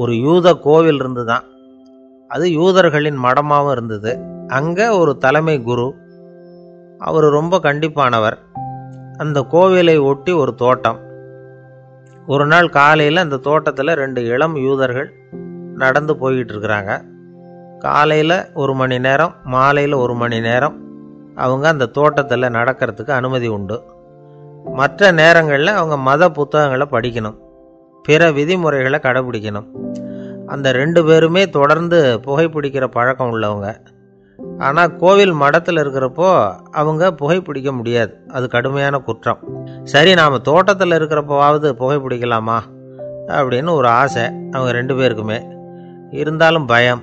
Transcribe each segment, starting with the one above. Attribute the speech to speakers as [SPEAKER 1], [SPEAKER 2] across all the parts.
[SPEAKER 1] ஒரு யூத கோவில் இருந்துதான். அது யூதர்களின் மடமாகவும் இருந்தது. அங்கே ஒரு தலைமை குரு, அவர் ரொம்ப கண்டிப்பானவர். அந்த கோவிலை ஒட்டி ஒரு தோட்டம். ஒரு நாள் காலையில் அந்த தோட்டத்தில் 2 இளம் யூதர்கள் நடந்து போய்கிட்டு இருக்கிறாங்க. காலையில் 1 மணி நேரம், மாலையில் 1 மணி நேரம் அவங்க அந்த தோட்டத்தில் நடக்கிறதுக்கு அனுமதி உண்டு. மற்ற நேரங்களில் அவங்க மத புத்தகங்களை படிக்கணும், பிற விதிமுறைகளை கடைபிடிக்கணும். அந்த 2 பேருமே தொடர்ந்து புகைப்பிடிக்கிற பழக்கம் உள்ளவங்க. ஆனால் கோவில் மடத்தில் இருக்கிறப்போ அவங்க புகைப்பிடிக்க முடியாது, அது கடுமையான குற்றம். சரி, நாம் தோட்டத்தில் இருக்கிறப்போவாவது புகைப்பிடிக்கலாமா அப்படின்னு ஒரு ஆசை அவங்க 2 பேருக்குமே. இருந்தாலும் பயம்.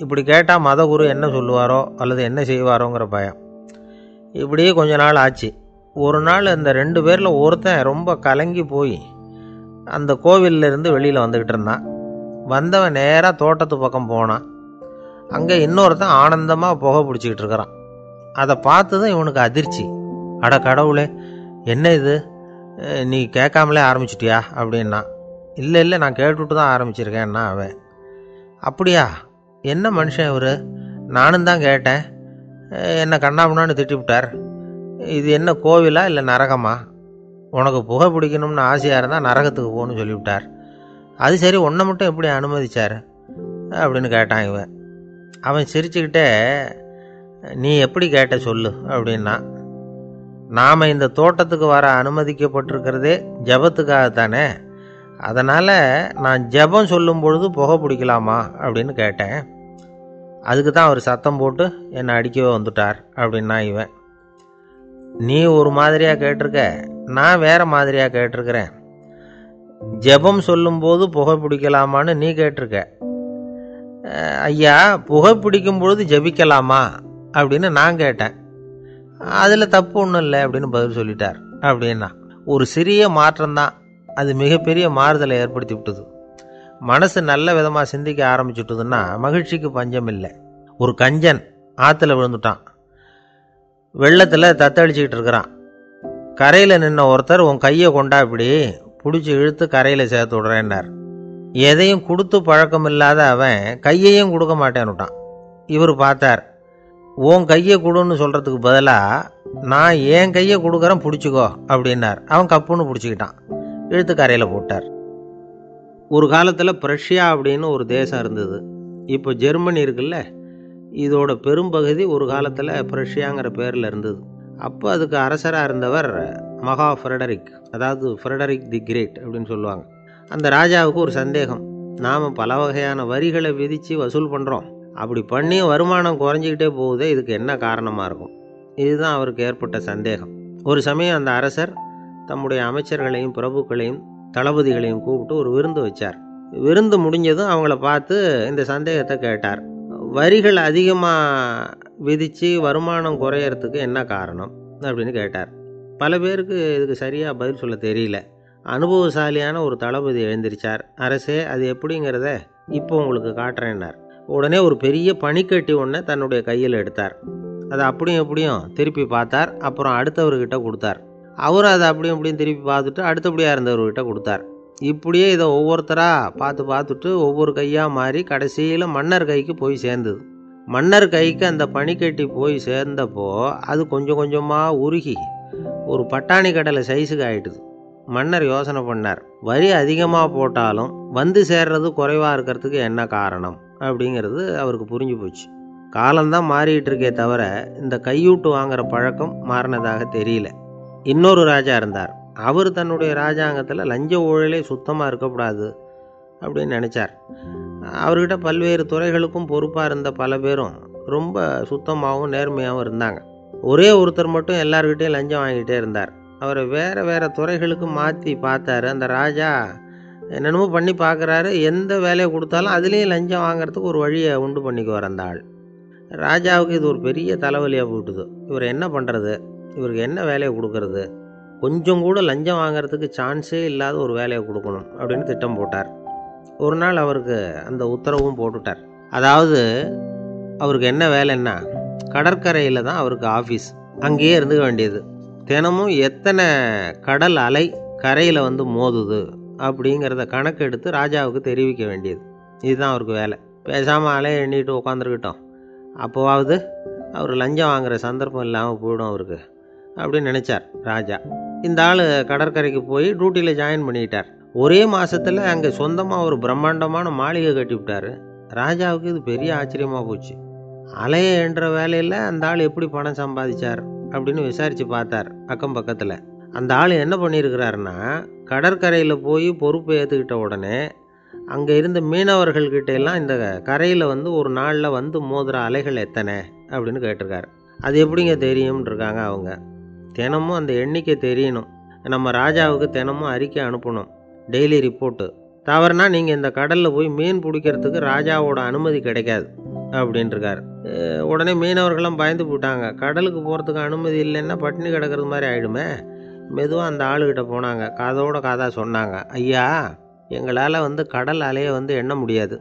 [SPEAKER 1] இப்படி கேட்டால் மதகுரு என்ன சொல்லுவாரோ அல்லது என்ன செய்வாரோங்கிற பயம். இப்படியே கொஞ்ச நாள் ஆச்சு. ஒரு நாள் இந்த 2 பேரில் ஒருத்தன் ரொம்ப கலங்கி போய் அந்த கோவிலிருந்து வெளியில் வந்துக்கிட்டு இருந்தான். வந்தவன் நேராக தோட்டத்து பக்கம் போனான். அங்கே இன்னொருத்தன் ஆனந்தமாக புகை பிடிச்சிக்கிட்டு இருக்கிறான். அதை பார்த்து தான் இவனுக்கு அதிர்ச்சி. அட கடவுளே, என்ன இது, நீ கேட்காமலே ஆரம்பிச்சிட்டியா அப்படின்னா. இல்லை இல்லை, நான் கேட்டுவிட்டு தான் ஆரம்பிச்சிருக்கேன்னா அவன். அப்படியா, என்ன மனுஷன் இவர், நானும் தான் கேட்டேன், என்னை கண்ணாமுன்னான்னு திட்டிவிட்டார். இது என்ன கோவிலா இல்லை நரகமா? உனக்கு புகை பிடிக்கணும்னு ஆசையாக இருந்தால் நரகத்துக்கு போகணும்னு சொல்லிவிட்டார். அது சரி, உன்னை மட்டும் எப்படி அனுமதிச்சார் அப்படின்னு கேட்டான் இவன். அவன் சிரிச்சுக்கிட்டே, நீ எப்படி கேட்ட சொல்லு அப்படின்னா. நாம் இந்த தோட்டத்துக்கு வர அனுமதிக்கப்பட்டிருக்கிறதே ஜபத்துக்காகத்தானே, அதனால் நான் ஜபம் சொல்லும் பொழுது புகை பிடிக்கலாமா அப்படின்னு கேட்டேன். அதுக்கு தான் அவர் சத்தம் போட்டு என்னை அடிக்கவே வந்துட்டார் அப்படின்னா இவன். நீ ஒரு மாதிரியாக கேட்டிருக்க, நான் வேறு மாதிரியாக கேட்டிருக்கிறேன். ஜெபம் சொல்லும்போது புகை பிடிக்கலாமான்னு நீ கேட்டிருக்க. ஐயா, புகை பிடிக்கும் பொழுது ஜெபிக்கலாமா அப்படின்னு நான் கேட்டேன். அதில் தப்பு ஒன்றும் இல்லை அப்படின்னு பதில் சொல்லிட்டார் அப்படின்னா. ஒரு சிறிய மாற்றம்தான் அது மிகப்பெரிய மாறுதலை ஏற்படுத்தி விட்டது. மனசு நல்ல விதமாக சிந்திக்க ஆரம்பிச்சுட்டுதுன்னா மகிழ்ச்சிக்கு பஞ்சம் இல்லை. ஒரு கஞ்சன் ஆற்றுல விழுந்துட்டான். வெள்ளத்தில் தத்தளிச்சிக்கிட்டு இருக்கிறான். கரையில் நின்ன ஒருத்தர், உன் கையை கொண்டா இப்படி பிடிச்சி இழுத்து கரையில் சேர்த்து விடுறேன்னார். எதையும் கொடுத்து பழக்கம் இல்லாத அவன் கையையும் கொடுக்க மாட்டேன்னுட்டான். இவர் பார்த்தார். உன் கையை கொடுன்னு சொல்கிறதுக்கு பதிலாக நான் என் கையை கொடுக்குறேன், பிடிச்சிக்கோ அப்படின்னார். அவன் கப்புன்னு பிடிச்சிக்கிட்டான், இழுத்து கரையில் போட்டார். ஒரு காலத்தில் பிரஷ்யா அப்படின்னு ஒரு தேசம் இருந்தது. இப்போ ஜெர்மனி இருக்குல்ல, இதோட பெரும்பகுதி ஒரு காலத்தில் பிரஷ்யாங்கிற பேரில் இருந்தது. அப்போ அதுக்கு அரசராக இருந்தவர் மகா ஃப்ரெடரிக், அதாவது ஃப்ரெடரிக் தி கிரேட் அப்படின்னு சொல்லுவாங்க. அந்த ராஜாவுக்கு ஒரு சந்தேகம். நாம் பல வகையான வரிகளை விதித்து வசூல் பண்ணுறோம், அப்படி பண்ணி வருமானம் குறைஞ்சிக்கிட்டே போகுதே, இதுக்கு என்ன காரணமாக இருக்கும்? இதுதான் அவருக்கு ஏற்பட்ட சந்தேகம். ஒரு சமயம் அந்த அரசர் தம்முடைய அமைச்சர்களையும் பிரபுக்களையும் தளபதிகளையும் கூப்பிட்டு ஒரு விருந்து வச்சார். விருந்து முடிஞ்சதும் அவங்கள பார்த்து இந்த சந்தேகத்தை கேட்டார். வரிகள் அதிகமாக விதித்து வருமானம் குறையறதுக்கு என்ன காரணம் அப்படின்னு கேட்டார். பல பேருக்கு இதுக்கு சரியாக பதில் சொல்ல தெரியல. அனுபவசாலியான ஒரு தளபதி எழுந்திருச்சார். அரசே, அது எப்படிங்கிறத இப்போ உங்களுக்கு காட்டுறேன்னார். உடனே ஒரு பெரிய பனிக்கட்டி ஒன்றை தன்னுடைய கையில் எடுத்தார். அதை அப்படியும் எப்படியும் திருப்பி பார்த்தார். அப்புறம் அடுத்தவர்கிட்ட கொடுத்தார். அவரும் அதை அப்படியும் எப்படியும் திருப்பி பார்த்துட்டு அடுத்தபடியாக இருந்தவர்கிட்ட கொடுத்தார். இப்படியே இதை ஒவ்வொருத்தராக பார்த்துட்டு ஒவ்வொரு கையாக மாறி கடைசியில் மன்னர் கைக்கு போய் சேர்ந்தது. மன்னர் கைக்கு அந்த பனிக்கட்டி போய் சேர்ந்தப்போ அது கொஞ்சம் கொஞ்சமாக உருகி ஒரு பட்டாணி கடலை சைஸுக்கு ஆகிட்டுது. மன்னர் யோசனை பண்ணார். வரி அதிகமாக போட்டாலும் வந்து சேர்றது குறைவாக இருக்கிறதுக்கு என்ன காரணம் அப்படிங்கிறது அவருக்கு புரிஞ்சு போச்சு. காலம்தான் மாறிட்டு இருக்கே தவிர இந்த கையூட்டு வாங்குற பழக்கம் மாறினதாக தெரியல. இன்னொரு ராஜா இருந்தார். அவர் தன்னுடைய ராஜாங்கத்தில் லஞ்ச ஊழலே சுத்தமாக இருக்கக்கூடாது அப்படின்னு நினச்சார். அவர்கிட்ட பல்வேறு துறைகளுக்கும் பொறுப்பாக இருந்த பல பேரும் ரொம்ப சுத்தமாகவும் நேர்மையாகவும் இருந்தாங்க. ஒரே ஒருத்தர் மட்டும் எல்லார்கிட்டையும் லஞ்சம் வாங்கிட்டே இருந்தார். அவரை வேறு வேறு துறைகளுக்கு மாற்றி பார்த்தாரு. அந்த ராஜா என்னென்னமோ பண்ணி பார்க்குறாரு. எந்த வேலையை கொடுத்தாலும் அதுலேயும் லஞ்சம் வாங்கிறதுக்கு ஒரு வழியை உண்டு பண்ணிக்குவார் அந்த ஆள். ராஜாவுக்கு இது ஒரு பெரிய தலைவலியாக போட்டுது. இவர் என்ன பண்ணுறது, இவருக்கு என்ன வேலையை கொடுக்கறது, கொஞ்சம் கூட லஞ்சம் வாங்கிறதுக்கு சான்ஸே இல்லாத ஒரு வேலையை கொடுக்கணும் அப்படின்னு திட்டம் போட்டார். ஒரு நாள் அவருக்கு அந்த உத்தரவும் போட்டுட்டார். அதாவது அவருக்கு என்ன வேலைன்னா, கடற்கரையில் தான் அவருக்கு ஆஃபீஸ். அங்கேயே இருந்துக்க வேண்டியது. தினமும் எத்தனை கடல் அலை கரையில் வந்து மோதுது அப்படிங்கிறத கணக்கெடுத்து ராஜாவுக்கு தெரிவிக்க வேண்டியது. இதுதான் அவருக்கு வேலை. பேசாமல் அலைய எண்ணிட்டு உட்காந்துருக்கட்டும், அப்போவாவது அவர் லஞ்சம் வாங்குகிற சந்தர்ப்பம் இல்லாமல் போயிடும் அவருக்கு அப்படின்னு நினச்சார் ராஜா. இந்த ஆள் கடற்கரைக்கு போய் டியூட்டியில் ஜாயின் பண்ணிக்கிட்டார். ஒரே மாதத்தில் அங்கே சொந்தமாக ஒரு பிரம்மாண்டமான மாளிகை கட்டிவிட்டார். ராஜாவுக்கு இது பெரிய ஆச்சரியமாக போச்சு. அலைய என்ற வேலையில் அந்த ஆள் எப்படி பணம் சம்பாதிச்சார் அப்படின்னு விசாரித்து பார்த்தார் அக்கம் பக்கத்தில். அந்த ஆள் என்ன பண்ணியிருக்கிறாருன்னா, கடற்கரையில் போய் பொறுப்பு ஏற்றுக்கிட்ட உடனே அங்கே இருந்த மீனவர்கள்கிட்ட எல்லாம் இந்த கரையில் ஒரு நாளில் மோதுகிற அலைகள் எத்தனை அப்படின்னு கேட்டிருக்காரு. அது எப்படிங்க தெரியும்னு இருக்காங்க அவங்க. தினமும் அந்த எண்ணிக்கை தெரியணும். நம்ம ராஜாவுக்கு தினமும் அறிக்கை அனுப்பணும், டெய்லி ரிப்போர்ட்டு. தவறுனா நீங்கள் இந்த கடலில் போய் மீன் பிடிக்கிறதுக்கு ராஜாவோட அனுமதி கிடைக்காது அப்படின்ட்டுருக்காரு. உடனே மீனவர்கள்லாம் பயந்து போட்டாங்க. கடலுக்கு போகிறதுக்கு அனுமதி இல்லைன்னா பட்டினி கிடக்கிறது மாதிரி ஆகிடுமே. மெதுவாக அந்த ஆளுகிட்ட போனாங்க, காதோட காதாக சொன்னாங்க, ஐயா, எங்களால் கடல் அலையை எண்ண முடியாது.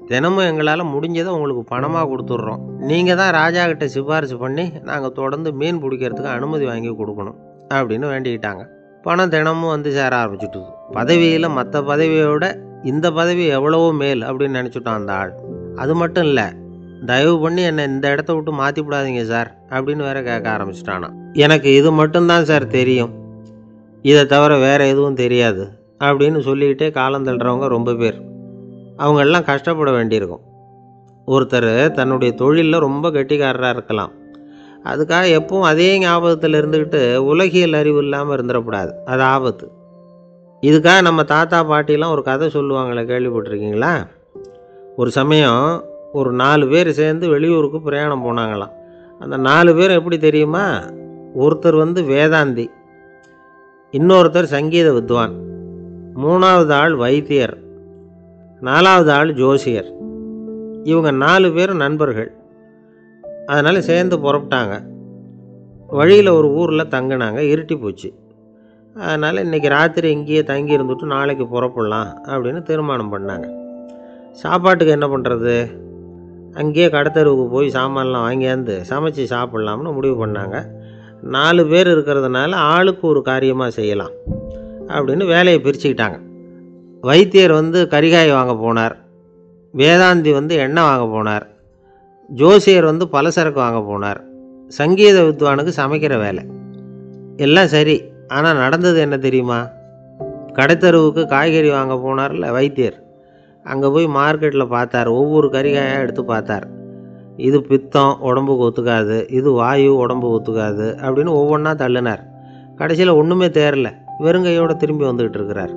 [SPEAKER 1] தினமும் எங்களால் முடிஞ்சதை உங்களுக்கு பணமாக கொடுத்துட்றோம். நீங்கள் தான் ராஜா கிட்ட சிபாரிசு பண்ணி நாங்கள் தொடர்ந்து மீன் பிடிக்கிறதுக்கு அனுமதி வாங்கி கொடுக்கணும் அப்படின்னு வேண்டிக்கிட்டாங்க. பணம் தினமும் சேர ஆரம்பிச்சுட்டுது. பதவியில் மற்ற பதவியோட இந்த பதவி எவ்வளவோ மேல் அப்படின்னு நினச்சிட்டான் அந்த ஆள். அது மட்டும் இல்லை, தயவு பண்ணி என்னை இந்த இடத்த விட்டு மாற்றி விடாதீங்க சார் அப்படின்னு வேற கேட்க ஆரம்பிச்சிட்டானா. எனக்கு இது மட்டும்தான் சார் தெரியும், இதை தவிர வேறு எதுவும் தெரியாது அப்படின்னு சொல்லிக்கிட்டே காலம் தள்ளுறவங்க ரொம்ப பேர். அவங்களெல்லாம் கஷ்டப்பட வேண்டியிருக்கும். ஒருத்தர் தன்னுடைய தொழிலில் ரொம்ப கெட்டிக்காரராக இருக்கலாம். அதுக்காக எப்பவும் அதே ஞாபகத்தில் இருந்துக்கிட்டு உலகியல் அறிவு இல்லாமல் இருந்துடக்கூடாது, அது ஆபத்து. இதுக்காக நம்ம தாத்தா பாட்டிலாம் ஒரு கதை சொல்லுவாங்களே, கேள்விப்பட்டிருக்கீங்களா? ஒரு சமயம் ஒரு 4 பேர் சேர்ந்து வெளியூருக்கு பிரயாணம் போனாங்களாம். அந்த 4 பேர் எப்படி தெரியுமா? ஒருத்தர் வேதாந்தி, இன்னொருத்தர் சங்கீத வித்வான், 3வது ஆள் வைத்தியர், 4வது ஆள் ஜோசியர். இவங்க 4 பேரும் நண்பர்கள். அதனால் சேர்ந்து புறப்பட்டாங்க. வழியில் ஒரு ஊரில் தங்கினாங்க. இருட்டி போச்சு. அதனால் இன்றைக்கி ராத்திரி இங்கேயே தங்கி இருந்துட்டு நாளைக்கு புறப்படலாம் அப்படின்னு தீர்மானம் பண்ணாங்க. சாப்பாட்டுக்கு என்ன பண்ணுறது? அங்கேயே கடத்தருவுக்கு போய் சாமான்லாம் வாங்கியாந்து சமைச்சு சாப்பிட்லாம்னு முடிவு பண்ணாங்க. 4 பேர் இருக்கிறதுனால ஆளுக்கு ஒரு காரியமாக செய்யலாம் அப்படின்னு வேலையை பிரிச்சுக்கிட்டாங்க. வைத்தியர் கரிகாய் வாங்க போனார், வேதாந்தி எண்ணெய் வாங்க போனார், ஜோசியர் பலசரக்கு வாங்க போனார், சங்கீத வித்வானுக்கு சமைக்கிற வேலை. எல்லாம் சரி, ஆனால் நடந்தது என்ன தெரியுமா? கடைத்தருவுக்கு காய்கறி வாங்க போனார்ல வைத்தியர், அங்கே போய் மார்க்கெட்டில் பார்த்தார். ஒவ்வொரு கரிகாயாக எடுத்து பார்த்தார். இது பித்தம், உடம்புக்கு ஒத்துக்காது, இது வாயு, உடம்புக்கு ஒத்துக்காது அப்படின்னு ஒவ்வொன்றா தள்ளினார். கடைசியில் ஒன்றுமே தேரல, வெறுங்கையோடு திரும்பி வந்துக்கிட்டு இருக்கிறார்.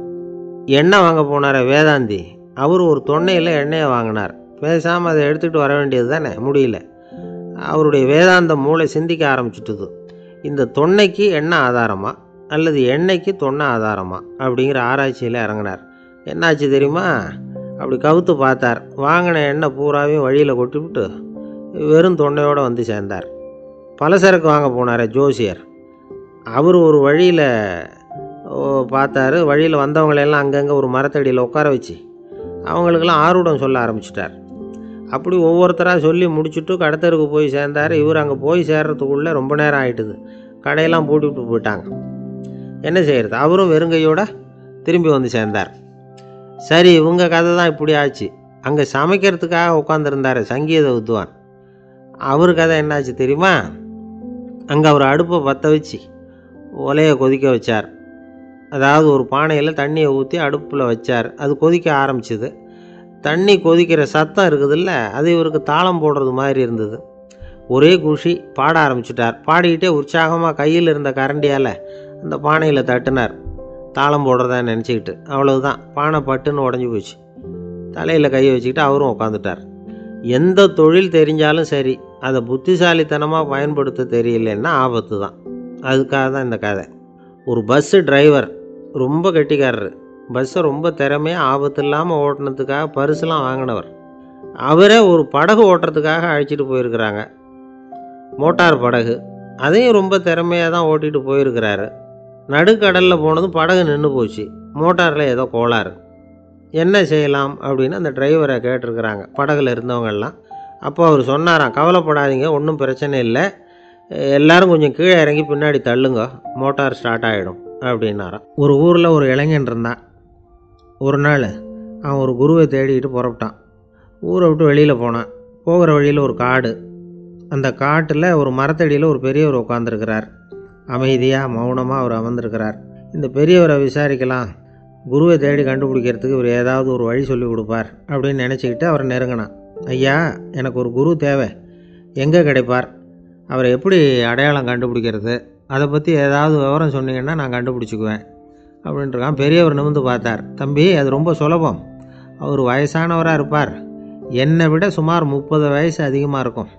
[SPEAKER 1] எண்ணெய் வாங்க போனார் வேதாந்தி, அவர் ஒரு தொன்னையில் எண்ணெயை வாங்கினார். பேசாமல் அதை எடுத்துகிட்டு வர வேண்டியது தானே, முடியல. அவருடைய வேதாந்த மூளை சிந்திக்க ஆரம்பிச்சுட்டுது. இந்த தொன்னைக்கு எண்ணெய் ஆதாரமா அல்லது எண்ணெய்க்கு தொன்னை ஆதாரமா அப்படிங்கிற ஆராய்ச்சியில் இறங்கினார். என்னாச்சு தெரியுமா? அப்படி கவுத்து பார்த்தார். வாங்கின எண்ணெய் பூராவையும் வழியில் கொட்டிவிட்டு வெறும் தொன்னையோடு சேர்ந்தார். பலசரக்கு வாங்க போனார் ஜோசியர், அவர் ஒரு வழியில் பார்த்தாரு. வழியில் வந்தவங்களெல்லாம் அங்கங்கே ஒரு மரத்தடியில் உட்கார வச்சு அவங்களுக்கெல்லாம் ஆர்வம் சொல்ல ஆரம்பிச்சிட்டார். அப்படி ஒவ்வொருத்தராக சொல்லி முடிச்சுட்டு கடத்தருக்கு போய் சேர்ந்தார். இவர் அங்கே போய் சேர்றதுக்குள்ளே ரொம்ப நேரம் ஆகிட்டுது. கடையெல்லாம் பூட்டிவிட்டு போயிட்டாங்க. என்ன செய்கிறது? அவரும் வெறுங்கையோடு திரும்பி சேர்ந்தார். சரி, இவங்க கதை தான் இப்படி ஆச்சு. அங்கே சமைக்கிறதுக்காக உட்காந்துருந்தார் சங்கீத வித்வான், அவர் கதை என்னாச்சு தெரியுமா? அங்கே அவர் அடுப்பை பற்ற வச்சு ஒலையை கொதிக்க வச்சார். அதாவது ஒரு பானையில் தண்ணியை ஊற்றி அடுப்பில் வச்சார். அது கொதிக்க ஆரம்பிச்சிது. தண்ணி கொதிக்கிற சத்தம் இருக்குதுல்ல, அது இவருக்கு தாளம் போடுறது மாதிரி இருந்தது. ஒரே குஷி, பாட ஆரம்பிச்சிட்டார். பாடிக்கிட்டே உற்சாகமாக கையில் இருந்த கரண்டியால் அந்த பானையில் தட்டினார், தாளம் போடுறதா நினச்சிக்கிட்டு. அவ்வளவுதான், பானை பட்டுன்னு உடஞ்சி போச்சு. தலையில் கையை வச்சுக்கிட்டு அவரும் உட்காந்துட்டார். எந்த தொழில் தெரிஞ்சாலும் சரி, அதை புத்திசாலித்தனமாக பயன்படுத்த தெரியலன்னா ஆபத்து தான். அதுக்காக தான் இந்த கதை. ஒரு பஸ்ஸு டிரைவர் ரொம்ப கெட்டிக்காரரு. பஸ்ஸை ரொம்ப திறமையாக ஆபத்து இல்லாமல் ஓட்டினதுக்காக பரிசுலாம் வாங்கினவர். அவரே ஒரு படகு ஓட்டுறதுக்காக அழைச்சிட்டு போயிருக்கிறாங்க, மோட்டார் படகு. அதையும் ரொம்ப திறமையாக தான் ஓட்டிகிட்டு போயிருக்கிறாரு. நடுக்கடலில் போனதும் படகு நின்று போச்சு. மோட்டாரில் ஏதோ கோளாறு. என்ன செய்யலாம் அப்படின்னு அந்த டிரைவரை கேட்டிருக்கிறாங்க படகுல இருந்தவங்கெல்லாம். அப்போ அவர் சொன்னாராம், கவலைப்படாதீங்க, ஒன்றும் பிரச்சனை இல்லை, எல்லோரும் கொஞ்சம் கீழே இறங்கி பின்னாடி தள்ளுங்க, மோட்டார் ஸ்டார்ட் ஆகிடும் அப்படின்னாராம். ஒரு ஊரில் ஒரு இளைஞன் இருந்தான். ஒரு நாள் அவன் ஒரு குருவை தேடிக்கிட்டு புறப்பட்டான். ஊரை விட்டு வெளியில் போனான். போகிற வழியில் ஒரு காடு. அந்த காட்டில் ஒரு மரத்தடியில் ஒரு பெரியவர் உட்காந்துருக்கிறார். அமைதியாக மௌனமாக அவர் அமர்ந்திருக்கிறார். இந்த பெரியவரை விசாரிக்கலாம், குருவை தேடி கண்டுபிடிக்கிறதுக்கு இவர் ஏதாவது ஒரு வழி சொல்லி கொடுப்பார் அப்படின்னு நினச்சிக்கிட்டு அவரை நெருங்கினான். ஐயா, எனக்கு ஒரு குரு தேவை, எங்கே கிடைப்பார், அவரை எப்படி அடையாளம் கண்டுபிடிக்கிறது, அதை பற்றி ஏதாவது விவரம் சொன்னீங்கன்னா நான் கண்டுபிடிச்சிக்குவேன் அப்படின்ட்டுருக்கான். பெரியவர் நிமிர்ந்து பார்த்தார். தம்பி, அது ரொம்ப சுலபம். அவர் வயசானவராக இருப்பார், என்னை விட சுமார் 30 வயசு அதிகமாக இருக்கும்.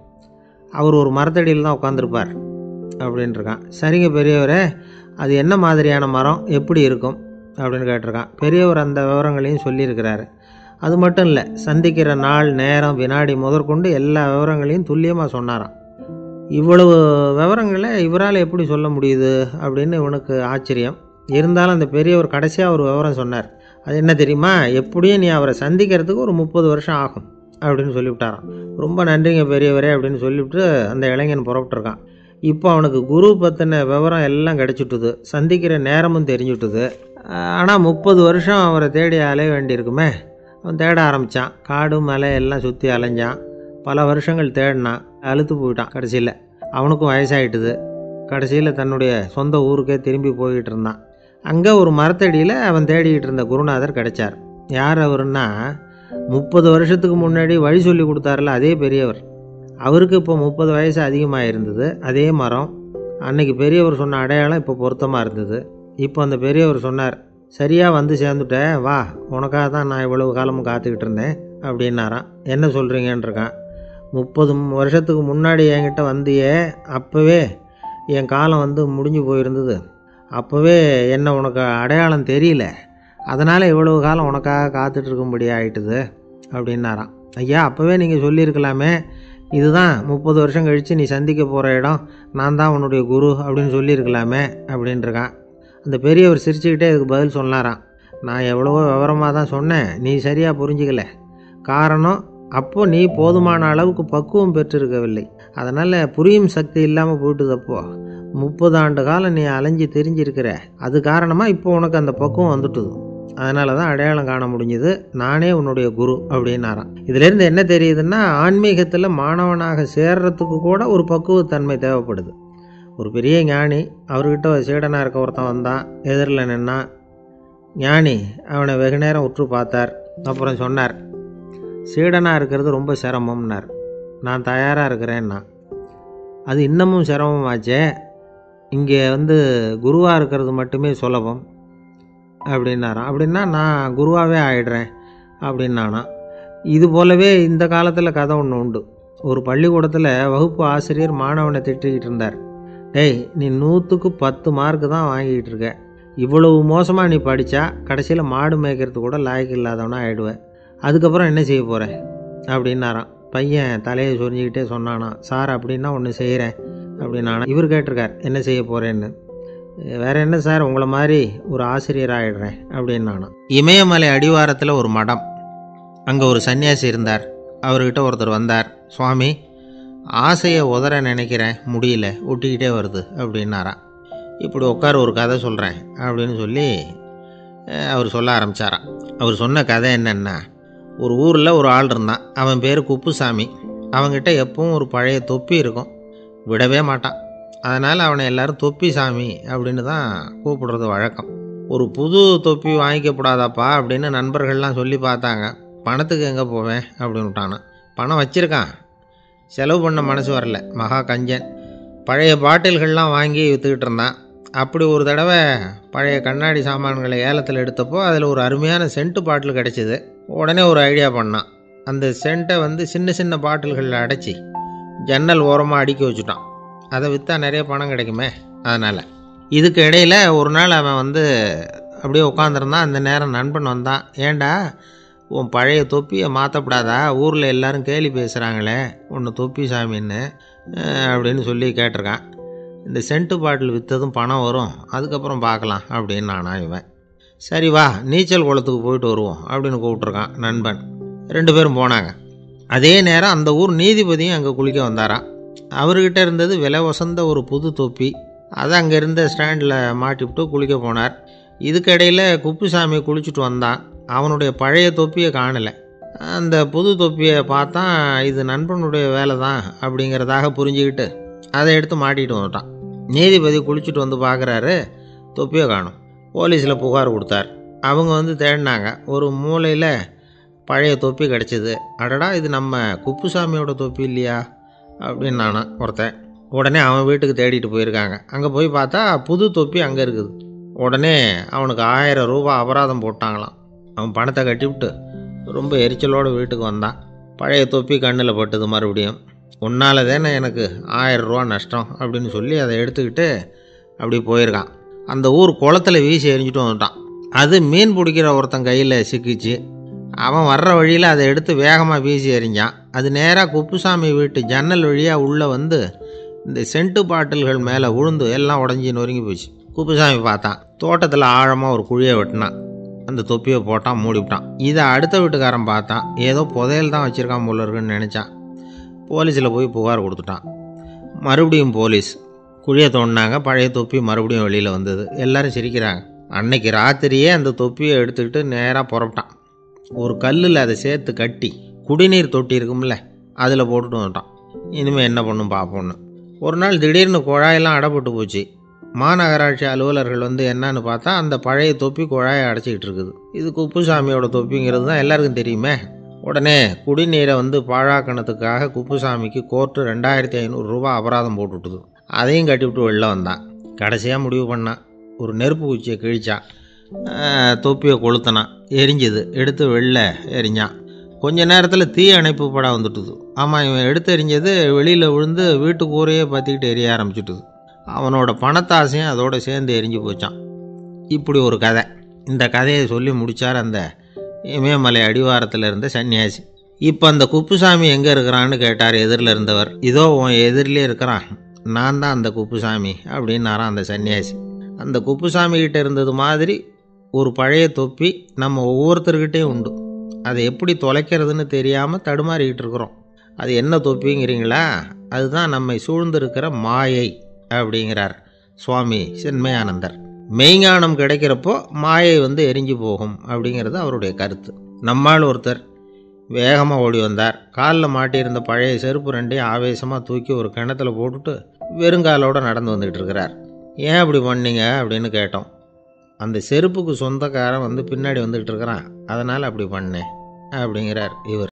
[SPEAKER 1] அவர் ஒரு மரத்தடியில் தான் உட்காந்துருப்பார் அப்படின்ட்டுருக்கான். சரிங்க பெரியவரே, அது என்ன மாதிரியான மரம், எப்படி இருக்கும் அப்படின்னு கேட்டிருக்கான். பெரியவர் அந்த விவரங்களையும் சொல்லியிருக்கிறாரு. அது மட்டும் இல்லை, சந்திக்கிற நாள், நேரம், வினாடி முதற்கொண்டு எல்லா விவரங்களையும் துல்லியமாக சொன்னாராம். இவ்வளவு விவரங்களை இவரால் எப்படி சொல்ல முடியுது அப்படின்னு இவனுக்கு ஆச்சரியம். இருந்தாலும் அந்த பெரியவர் கடைசியாக ஒரு விவரம் சொன்னார். அது என்ன தெரியுமா, எப்படியும் நீ அவரை சந்திக்கிறதுக்கு ஒரு 30 வருஷம் ஆகும் அப்படின்னு சொல்லிவிட்டாராம். ரொம்ப நன்றிங்க பெரியவரே அப்படின்னு சொல்லிவிட்டு அந்த இளைஞன் புறப்பட்டுருக்கான். இப்போ அவனுக்கு குரு பற்றின விவரம் எல்லாம் கிடச்சிட்டுது, சந்திக்கிற நேரமும் தெரிஞ்சுட்டுது. ஆனால் 30 வருஷம் அவரை தேடி அலைய வேண்டியிருக்குமே. அவன் தேட ஆரம்பித்தான். காடு மலை எல்லாம் சுற்றி அலைஞ்சான். பல வருஷங்கள் தேடினான். அழுத்து போயிட்டான். கடைசியில் அவனுக்கும் வயசாகிட்டுது. கடைசியில் தன்னுடைய சொந்த ஊருக்கே திரும்பி போய்கிட்டு இருந்தான். அங்கே ஒரு மரத்தடியில் அவன் தேடிக்கிட்டு இருந்த குருநாதர் கிடைச்சார். யார் அவருன்னா, 30 வருஷத்துக்கு முன்னாடி வழி சொல்லி கொடுத்தாருல அதே பெரியவர். அவருக்கு இப்போ 30 வயசு அதிகமாக இருந்தது. அதே மரம். அன்னைக்கு பெரியவர் சொன்ன அடையாளம் இப்போ பொருத்தமாக இருந்தது. இப்போ அந்த பெரியவர் சொன்னார், சரியாக வந்து சேர்ந்துட்டேன், வா, உனக்காக தான் நான் இவ்வளவு காலமும் காத்துக்கிட்டு இருந்தேன் அப்படின்னாரான். என்ன சொல்கிறீங்கன்றிருக்கான். 30 வருஷத்துக்கு முன்னாடி என்கிட்ட வந்தியே, அப்போவே என் காலம் வந்து முடிஞ்சு போயிருந்தது. அப்போவே என்ன உனக்கு அடையாளம் தெரியல, அதனால் இவ்வளவு காலம் உனக்காக காத்துட்ருக்கும்படி ஆகிட்டுது அப்படின்னாராம். ஐயா, அப்போவே நீங்கள் சொல்லியிருக்கலாமே, இதுதான் 30 வருஷம் கழித்து நீ சந்திக்க போகிற இடம், நான் தான் உன்னுடைய குரு அப்படின்னு சொல்லியிருக்கலாமே அப்படின்ட்டுருக்கான். அந்த பெரியவர் சிரிச்சுக்கிட்டே இதுக்கு பதில் சொன்னாராம். நான் எவ்வளவோ விவரமாக தான் சொன்னேன், நீ சரியாக புரிஞ்சிக்கல. காரணம், அப்போது நீ போதுமான அளவுக்கு பக்குவம் பெற்றிருக்கவில்லை. அதனால் புரியும் சக்தி இல்லாமல் போயிட்டுதப்போ 30 ஆண்டு காலம் நீ அலைஞ்சி தெரிஞ்சிருக்கிற. அது காரணமாக இப்போ உனக்கு அந்த பக்குவம் வந்துட்டுது. அதனால தான் அடையாளம் காண முடிஞ்சுது, நானே உன்னுடைய குரு அப்படின்னாராம். இதிலேருந்து என்ன தெரியுதுன்னா, ஆன்மீகத்தில் மாணவனாக சேர்றதுக்கு கூட ஒரு பக்குவத்தன்மை தேவைப்படுது. ஒரு பெரிய ஞானி, அவர்கிட்ட சீடனாக இருக்க ஒருத்தன் வந்தான், எதிரில் நின்னான். ஞானி அவனை வெகு நேரம் உற்று பார்த்தார். அப்புறம் சொன்னார், சீடனாக இருக்கிறது ரொம்ப சிரமம்னார். நான் தயாராக இருக்கிறேன்னா. அது இன்னமும் சிரமமாச்சே, இங்கே வந்து குருவாக இருக்கிறது மட்டுமே சுலபம் அப்படின்னாராம். அப்படின்னா நான் குருவாகவே ஆயிடுறேன் அப்படின்னானா. இது போலவே இந்த காலத்தில் கதை ஒன்று உண்டு. ஒரு பள்ளிக்கூடத்தில் வகுப்பு ஆசிரியர் மாணவனை திட்டிக்கிட்டு இருந்தார். டேய், நீ 100க்கு 10 மார்க்கு தான் வாங்கிக்கிட்டு இருக்க. இவ்வளவு மோசமாக நீ படித்தா கடைசியில் மாடு மேய்க்கிறது கூட லாய்க்கு இல்லாதவனா ஆகிடுவேன். அதுக்கப்புறம் என்ன செய்ய போகிறேன் அப்படின்னாராம். பையன் தலையை சொரிஞ்சிக்கிட்டே சொன்னானா, சார் அப்படின்னா ஒன்று செய்கிறேன் அப்படின்னானா. இவர் கேட்டிருக்கார், என்ன செய்ய போகிறேன்னு. வேறு என்ன சார், உங்களை மாதிரி ஒரு ஆசிரியர் ஆகிடுறேன் அப்படின்னானா. இமயமலை அடிவாரத்தில் ஒரு மடம். அங்கே ஒரு சன்னியாசி இருந்தார். அவர்கிட்ட ஒருத்தர் வந்தார். சுவாமி, ஆசையை உதற நினைக்கிறேன், முடியல, ஒட்டிக்கிட்டே வருது அப்படின்னாராம். இப்படி உட்கார, ஒரு கதை சொல்கிறேன் அப்படின்னு சொல்லி அவர் சொல்ல ஆரம்பித்தாராம். அவர் சொன்ன கதை என்னென்னா, ஒரு ஊரில் ஒரு ஆள் இருந்தான். அவன் பேர் குப்புசாமி. அவன்கிட்ட எப்பவும் ஒரு பழைய தொப்பி இருக்கும், விடவே மாட்டான். அதனால் அவனை எல்லோரும் தொப்பி சாமி அப்படின்னு தான் கூப்பிடுறது வழக்கம். ஒரு புது தொப்பி வாங்கிக்கப்படாதாப்பா அப்படின்னு நண்பர்கள்லாம் சொல்லி பார்த்தாங்க. பணத்துக்கு எங்கே போவேன் அப்படின்னு விட்டானா. பணம் வச்சுருக்கான், செலவு பண்ண மனசு வரல, மகா கஞ்சன். பழைய பாட்டில்கள்லாம் வாங்கி விற்றுக்கிட்டு இருந்தான். அப்படி ஒரு தடவை பழைய கண்ணாடி சாமான்களை ஏலத்தில் எடுத்தப்போ அதில் ஒரு அருமையான சென்ட்டு பாட்டில் கிடச்சிது. உடனே ஒரு ஐடியா பண்ணான். அந்த சென்ட்டை வந்து சின்ன சின்ன பாட்டில்களில் அடைச்சி ஜன்னல் ஓரமாக அடுக்கி வச்சுட்டான். அதை விற்றா நிறைய பணம் கிடைக்குமே. அதனால் இதுக்கு இடையில் ஒரு நாள் அவன் வந்து அப்படியே உட்காந்துருந்தான். அந்த நேரம் நண்பன் வந்தான். ஏண்டா, உன் பழைய தொப்பியை மாற்றப்படாதா, ஊரில் எல்லோரும் கேலி பேசுகிறாங்களே ஒன்று தொப்பி சாமின்னு அப்படின்னு சொல்லி கேட்டிருக்கான். இந்த சென்ட்டு பாட்டில் விற்றதும் பணம் வரும், அதுக்கப்புறம் பார்க்கலாம் அப்படின்னு நானா. இவன் சரி வா, நீச்சல் குளத்துக்கு போயிட்டு வருவோம் அப்படின்னு கூப்பிட்ருக்கான் நண்பன். 2 பேரும் போனாங்க. அதே நேரம் அந்த ஊர் நீதிபதியும் அங்கே குளிக்க வந்தாராம். அவர்கிட்ட இருந்தது விலை வசந்த ஒரு புது தொப்பி. அதை அங்கே இருந்த ஸ்டாண்டில் மாட்டிவிட்டு குளிக்க போனார். இதுக்கிடையில் குப்புசாமி குளிச்சுட்டு வந்தான். அவனுடைய பழைய தொப்பியை காணலை. அந்த புது தொப்பியை பார்த்தா இது நண்பனுடைய வேலை தான் அப்படிங்கிறதாக புரிஞ்சுக்கிட்டு அதை எடுத்து மாட்டிகிட்டு வந்துட்டான். நீதிபதி குளிச்சுட்டு வந்து பார்க்குறாரு, தொப்பியை காணும். போலீஸில் புகார் கொடுத்தார். அவங்க வந்து தேடினாங்க. ஒரு மூலையில் பழைய தொப்பி கிடச்சிது. அடடா, இது நம்ம குப்புசாமியோட தொப்பி இல்லையா அப்படின்னு நானும் ஒருத்தன். உடனே அவன் வீட்டுக்கு தேடிட்டு போயிருக்காங்க. அங்கே போய் பார்த்தா புது தொப்பி அங்கே இருக்குது. உடனே அவனுக்கு 1000 ரூபா அபராதம் போட்டாங்களாம். அவன் பணத்தை கட்டிவிட்டு ரொம்ப எரிச்சலோடு வீட்டுக்கு வந்தான். பழைய தொப்பி கண்ணில் பட்டுது. மறுபடியும் உன்னால் தானே எனக்கு 1000 ரூபா நஷ்டம் அப்படின்னு சொல்லி அதை எடுத்துக்கிட்டு அப்படி போயிருக்கான். அந்த ஊர் குளத்தில் வீசி எரிஞ்சிட்டு வந்துட்டான். அது மீன் பிடிக்கிற ஒருத்தன் கையில் சிக்கிச்சு. அவன் வர்ற வழியில் அதை எடுத்து வேகமாக வீசி எறிஞ்சான். அது நேராக குப்புசாமி வீட்டு ஜன்னல் வழியாக உள்ளே வந்து இந்த சென்ட்டு பாட்டில்கள் மேலே விழுந்து எல்லாம் உடஞ்சி நொறுங்கி போச்சு. குப்புசாமி பார்த்தான். தோட்டத்தில் ஆழமாக ஒரு குழியை வெட்டினான். அந்த தொப்பியை போட்டான், மூடிவிட்டான். இதை அடுத்த வீட்டுக்காரன் பார்த்தான். ஏதோ புதையல் தான் வச்சுருக்கான் போல இருக்குன்னு நினச்சான். போலீஸில் போய் புகார் கொடுத்துட்டான். மறுபடியும் போலீஸ் குழியை தோண்டினாங்க. பழைய தொப்பி மறுபடியும் வெளியில் வந்தது. எல்லோரும் சிரிக்கிறாங்க. அன்னைக்கு ராத்திரியே அந்த தொப்பியை எடுத்துக்கிட்டு நேராக புறப்பட்டான். ஒரு கல்லில் அதை சேர்த்து கட்டி குடிநீர் தொட்டி இருக்கும்ல, அதில் போட்டுட்டு வந்துட்டான். இனிமேல் என்ன பண்ணும் பார்ப்போன்னு. ஒரு நாள் திடீர்னு குழாயெல்லாம் அடைப்பட்டு போச்சு. மாநகராட்சி அலுவலர்கள் வந்து என்னன்னு பார்த்தா அந்த பழைய தொப்பி குழாயை அடைச்சிக்கிட்டு இருக்குது. இது குப்புசாமியோட தொப்பிங்கிறது தான் எல்லாருக்கும் தெரியுமே. உடனே குடிநீரை வந்து பாழாக்கணத்துக்காக குப்புசாமிக்கு கோர்ட்டு 2500 ரூபா அபராதம் போட்டுவிட்டுது. அதையும் கட்டிவிட்டு வெளில வந்தான். கடைசியாக முடிவு பண்ணான். ஒரு நெருப்பு குச்சியை கிழிச்சான். தொப்பியை கொளுத்தினான். எரிஞ்சுது. எடுத்து வெளில எரிஞ்சான். கொஞ்ச நேரத்தில் தீ அணைப்பு படம் வந்துட்டுது. ஆமாம், இவன் எடுத்து எரிஞ்சது வெளியில் விழுந்து வீட்டு கூரையே பற்றிக்கிட்டு எரிய ஆரம்பிச்சுட்டுது. அவனோட பணத்தாசையும் அதோடு சேர்ந்து எரிஞ்சு போச்சான். இப்படி ஒரு கதை. இந்த கதையை சொல்லி முடித்தார் அந்த இமயமலை அடிவாரத்தில் இருந்த சன்னியாசி. இப்போ அந்த குப்புசாமி எங்கே இருக்கிறான்னு கேட்டார் எதிரில் இருந்தவர். இதோ உன் எதிரிலே இருக்கிறான், நான் தான் அந்த குப்புசாமி அப்படின்னாரான் அந்த சன்னியாசி. அந்த குப்புசாமி கிட்டே இருந்தது மாதிரி ஒரு பழைய தொப்பி நம்ம ஒவ்வொருத்தர்கிட்டையும் உண்டு. அதை எப்படி தொலைக்கிறதுன்னு தெரியாமல் தடுமாறிக்கிட்டு இருக்கிறோம். அது என்ன தொப்பிங்கிறீங்களா? அதுதான் நம்மை சூழ்ந்திருக்கிற மாயை அப்படிங்கிறார் சுவாமி சின்மயானந்தர். மெய்ஞானம் கிடைக்கிறப்போ மாயை வந்து எரிஞ்சு போகும் அப்படிங்கிறது அவருடைய கருத்து. நம்மால் ஒருத்தர் வேகமாக ஓடி வந்தார். காலில் மாட்டியிருந்த பழைய செருப்பு ரெண்டையும் ஆவேசமாக தூக்கி ஒரு கிணத்துல போட்டுட்டு வெறுங்காலோடு நடந்து வந்துக்கிட்டு இருக்கிறார். ஏன் அப்படி பண்ணீங்க அப்படின்னு கேட்டோம். அந்த செருப்புக்கு சொந்தக்காரன் வந்து பின்னாடி வந்துக்கிட்டு இருக்கிறான், அதனால் அப்படி பண்ணேன் அப்படிங்கிறார் இவர்.